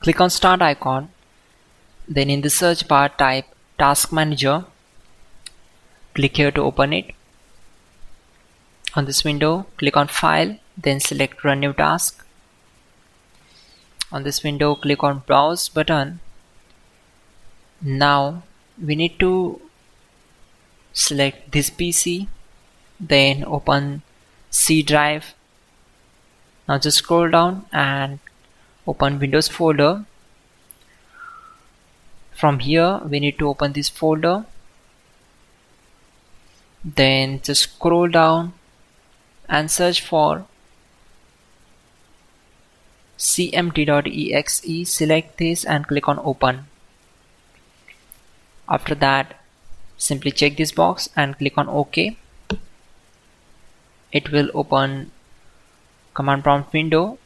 Click on Start icon, then in the search bar type Task Manager. Click here to open it. On this window, click on File, then select Run New Task. On this window, click on Browse button. Now we need to select this PC, then open C drive. Now just scroll down and open Windows folder. From here we need to open this folder, then just scroll down and search for cmd.exe. Select this and click on open. After that, simply check this box and click on OK. It will open command prompt window.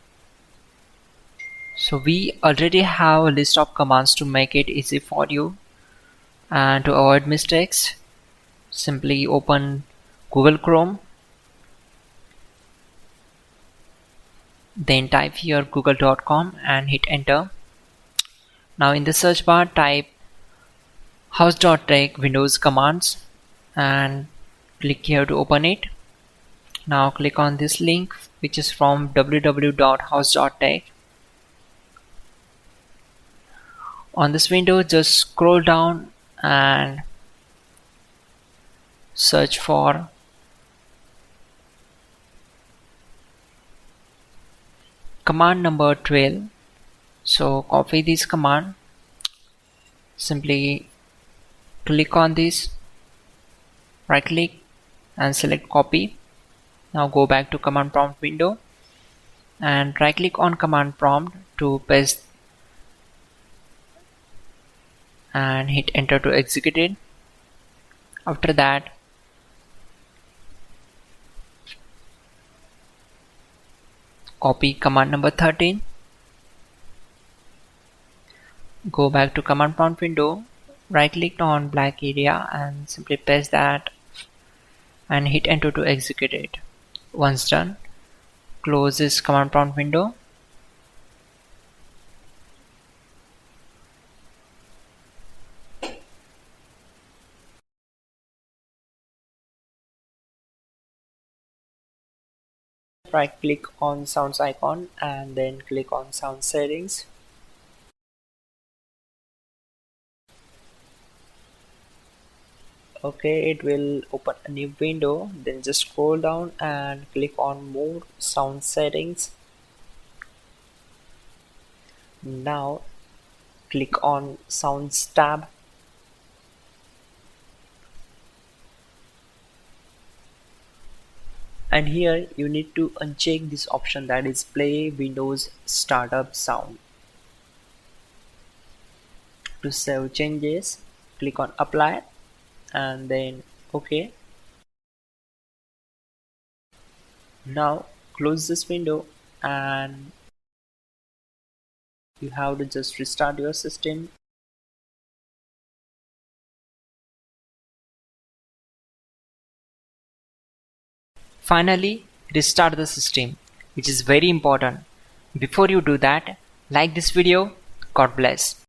So we already have a list of commands to make it easy for you, and to avoid mistakes, simply open Google Chrome, then type here google.com and hit enter. Now in the search bar type hows.tech Windows commands and click here to open it. Now click on this link, which is from www.hows.tech. On this window, just scroll down and search for command number 12. So copy this command, simply click on this, right click and select copy. Now go back to command prompt window and right click on command prompt to paste and hit enter to execute it. After that, copy command number 13, go back to command prompt window, right click on black area and simply paste that and hit enter to execute it. Once done, close this command prompt window. Right click on sounds icon and then click on sound settings. Okay, it will open a new window. Then just scroll down and click on more sound settings. Now click on sounds tab. And here you need to uncheck this option, that is play Windows startup sound. To save changes, click on apply and then OK. Now close this window and you have to just restart your system. Finally, restart the system, which is very important. Before you do that, like this video. God bless.